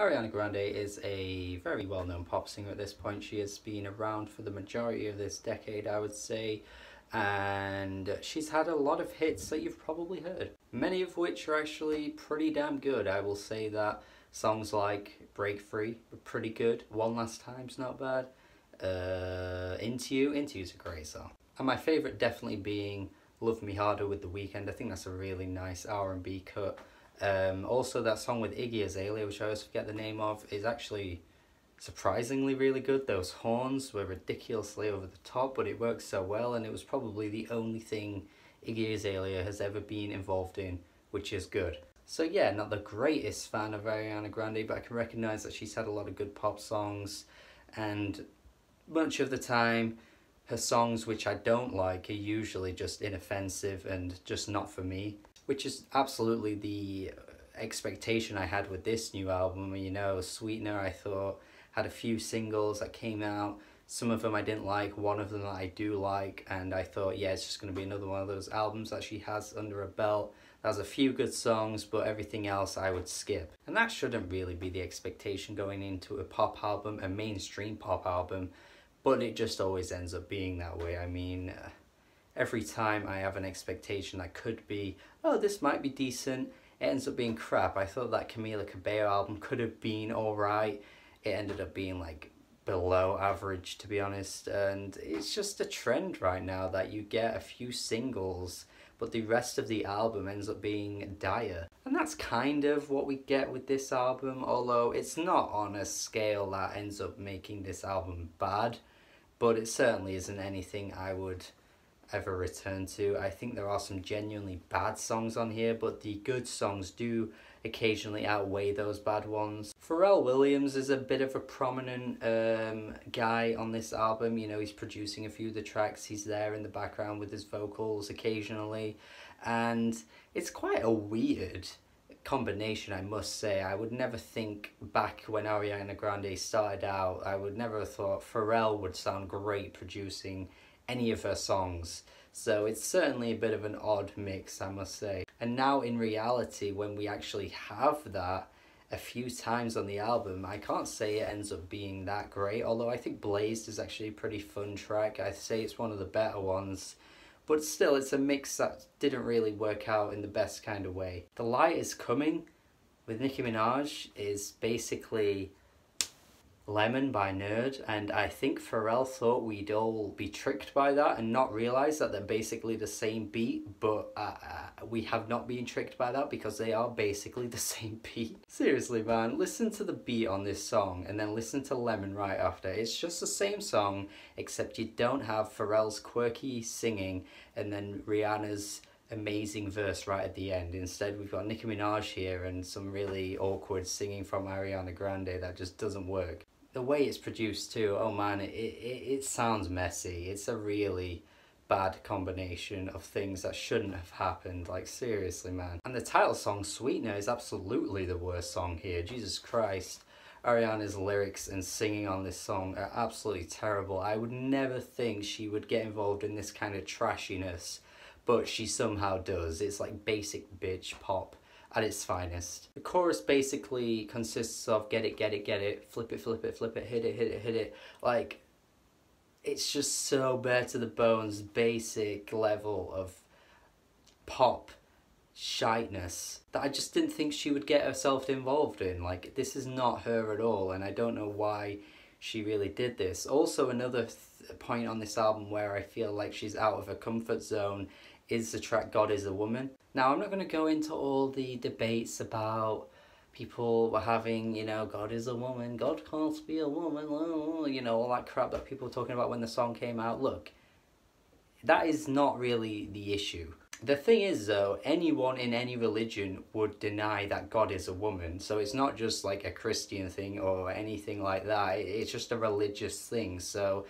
Ariana Grande is a very well-known pop singer at this point. She has been around for the majority of this decade, I would say, and she's had a lot of hits that you've probably heard, many of which are actually pretty damn good. I will say that songs like Break Free are pretty good. One Last Time's not bad. Into You's a great song. And my favourite definitely being Love Me Harder with The Weeknd. I think that's a really nice R&B cut. Also that song with Iggy Azalea, which I always forget the name of, is actually surprisingly really good. Those horns were ridiculously over the top, but it works so well, and it was probably the only thing Iggy Azalea has ever been involved in, which is good. So yeah, not the greatest fan of Ariana Grande, but I can recognise that she's had a lot of good pop songs, and much of the time her songs which I don't like are usually just inoffensive and just not for me, which is absolutely the expectation I had with this new album. You know, Sweetener, I thought, had a few singles that came out. Some of them I didn't like, one of them that I do like, and I thought, yeah, it's just going to be another one of those albums that she has under her belt. There's a few good songs, but everything else I would skip. And that shouldn't really be the expectation going into a pop album, a mainstream pop album, but it just always ends up being that way. I mean, every time I have an expectation that could be, oh, this might be decent, it ends up being crap. I thought that Camila Cabello album could have been alright. It ended up being like below average, to be honest, and it's just a trend right now that you get a few singles but the rest of the album ends up being dire. And that's kind of what we get with this album, although it's not on a scale that ends up making this album bad, but it certainly isn't anything I would ever return to. I think there are some genuinely bad songs on here, but the good songs do occasionally outweigh those bad ones. Pharrell Williams is a bit of a prominent guy on this album. You know, he's producing a few of the tracks, he's there in the background with his vocals occasionally, and it's quite a weird combination, I must say. I would never think back when Ariana Grande started out, I would never have thought Pharrell would sound great producing any of her songs. So it's certainly a bit of an odd mix, I must say. And now in reality, when we actually have that a few times on the album, I can't say it ends up being that great, although I think Blazed is actually a pretty fun track. I'd say it's one of the better ones, but still it's a mix that didn't really work out in the best kind of way. The Light Is Coming with Nicki Minaj is basically Lemon by Nerd, and I think Pharrell thought we'd all be tricked by that and not realise that they're basically the same beat, but we have not been tricked by that because they are basically the same beat. Seriously man, listen to the beat on this song and then listen to Lemon right after. It's just the same song, except you don't have Pharrell's quirky singing and then Rihanna's amazing verse right at the end. Instead we've got Nicki Minaj here and some really awkward singing from Ariana Grande that just doesn't work. The way it's produced too, oh man, it sounds messy. It's a really bad combination of things that shouldn't have happened, like seriously man. And the title song, Sweetener, is absolutely the worst song here. Jesus Christ. Ariana's lyrics and singing on this song are absolutely terrible. I would never think she would get involved in this kind of trashiness, but she somehow does. It's like basic bitch pop at its finest. The chorus basically consists of get it, get it, get it, flip it, flip it, flip it, hit it, hit it, hit it. Like, it's just so bare to the bones, basic level of pop shyness that I just didn't think she would get herself involved in. Like, this is not her at all, and I don't know why she really did this. Also, another point on this album where I feel like she's out of her comfort zone is the track God Is a Woman. Now, I'm not going to go into all the debates about people having, you know, God is a woman, God can't be a woman, you know, all that crap that people were talking about when the song came out. Look, that is not really the issue. The thing is, though, anyone in any religion would deny that God is a woman. So it's not just like a Christian thing or anything like that. It's just a religious thing. So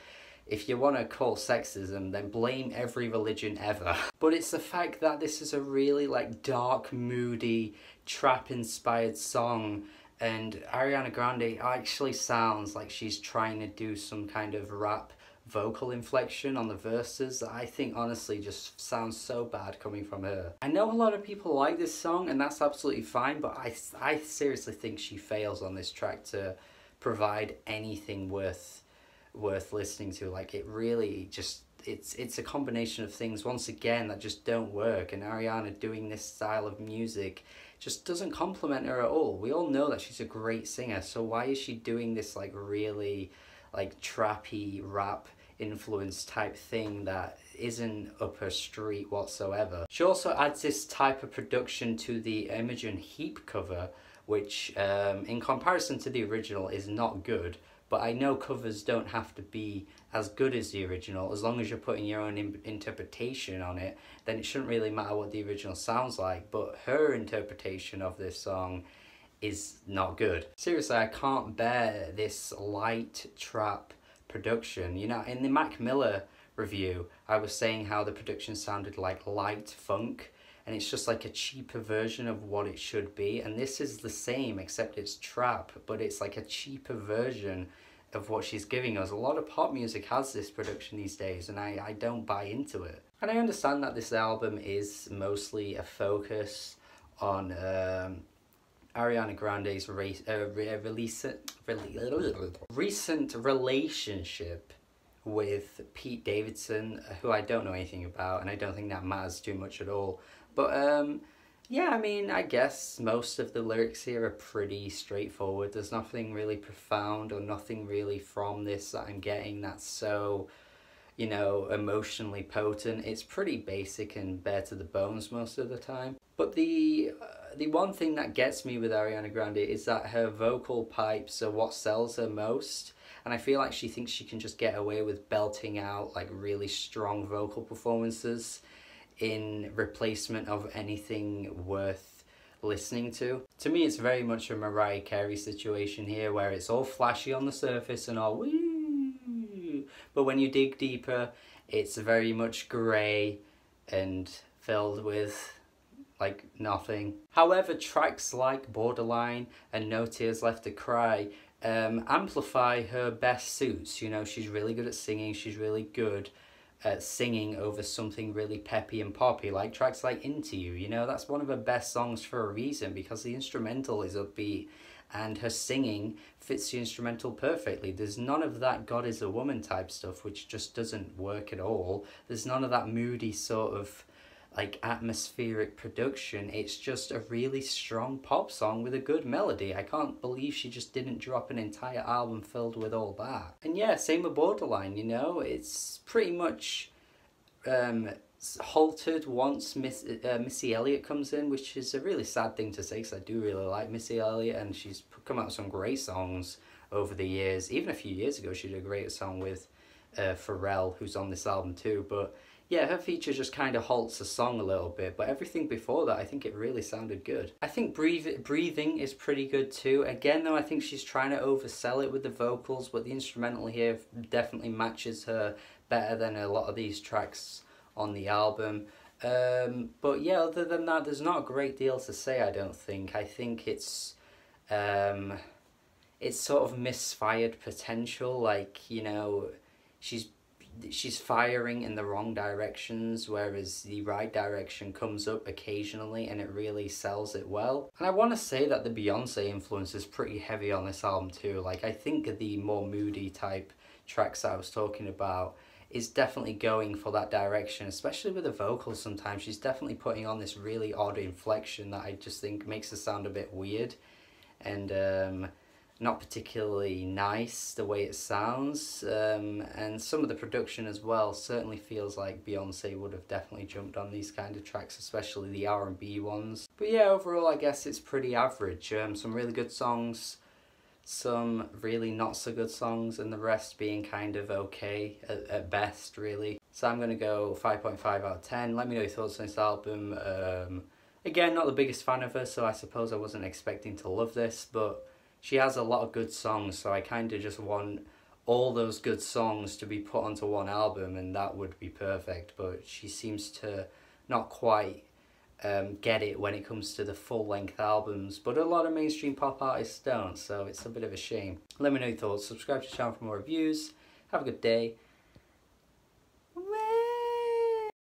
if you want to call sexism, then blame every religion ever. But it's the fact that this is a really like dark, moody, trap-inspired song, and Ariana Grande actually sounds like she's trying to do some kind of rap vocal inflection on the verses that I think honestly just sounds so bad coming from her. I know a lot of people like this song and that's absolutely fine, but I seriously think she fails on this track to provide anything worth listening to. Like, it really just, it's a combination of things once again that just don't work, and Ariana doing this style of music just doesn't compliment her at all. We all know that she's a great singer, so why is she doing this like really like trappy rap influence type thing that isn't up her street whatsoever? She also adds this type of production to the Imogen Heap cover, which in comparison to the original is not good, but I know covers don't have to be as good as the original. As long as you're putting your own interpretation on it, then it shouldn't really matter what the original sounds like. But her interpretation of this song is not good. Seriously, I can't bear this light trap production. You know, in the Mac Miller review, I was saying how the production sounded like light funk, and it's just like a cheaper version of what it should be. And this is the same, except it's trap, but it's like a cheaper version of what she's giving us. A lot of pop music has this production these days, and I don't buy into it. And I understand that this album is mostly a focus on Ariana Grande's recent relationship with Pete Davidson, who I don't know anything about, and I don't think that matters too much at all. But yeah, I mean, I guess most of the lyrics here are pretty straightforward. There's nothing really profound or nothing really from this that I'm getting that's so, you know, emotionally potent. It's pretty basic and bare to the bones most of the time. But the one thing that gets me with Ariana Grande is that her vocal pipes are what sells her most. And I feel like she thinks she can just get away with belting out like really strong vocal performances in replacement of anything worth listening to. To me, it's very much a Mariah Carey situation here, where it's all flashy on the surface and all woo, but when you dig deeper, it's very much grey and filled with like nothing. However, tracks like Borderline and No Tears Left to Cry amplify her best suits. You know, she's really good at singing, she's really good at singing over something really peppy and poppy, like tracks like Into You. You know, that's one of her best songs for a reason, because the instrumental is upbeat and her singing fits the instrumental perfectly. There's none of that God is a Woman type stuff, which just doesn't work at all. There's none of that moody sort of like atmospheric production. It's just a really strong pop song with a good melody. I can't believe she just didn't drop an entire album filled with all that. And yeah, same with Borderline, you know, it's pretty much halted once Missy Elliott comes in, which is a really sad thing to say, because I do really like Missy Elliott and she's come out with some great songs over the years. Even a few years ago she did a great song with Pharrell, who's on this album too. But yeah, her feature just kind of halts the song a little bit, but everything before that, I think it really sounded good. I think Breathing is pretty good too. Again, though, I think she's trying to oversell it with the vocals, but the instrumental here definitely matches her better than a lot of these tracks on the album. But yeah, other than that, there's not a great deal to say, I don't think. I think it's sort of misfired potential, like, you know, she's firing in the wrong directions, whereas the right direction comes up occasionally and it really sells it well. And I want to say that the Beyonce influence is pretty heavy on this album too. Like, I think the more moody type tracks that I was talking about is definitely going for that direction, especially with the vocals. Sometimes she's definitely putting on this really odd inflection that I just think makes it sound a bit weird and not particularly nice the way it sounds, and some of the production as well certainly feels like Beyonce would have definitely jumped on these kind of tracks, especially the R&B ones. But yeah, overall I guess it's pretty average. Some really good songs, some really not so good songs, and the rest being kind of okay at best, really. So I'm going to go 5.5 out of 10. Let me know your thoughts on this album. Again, not the biggest fan of her, so I suppose I wasn't expecting to love this, but she has a lot of good songs, so I kind of just want all those good songs to be put onto one album, and that would be perfect. But she seems to not quite get it when it comes to the full-length albums, but a lot of mainstream pop artists don't, so it's a bit of a shame. Let me know your thoughts, subscribe to the channel for more reviews, have a good day,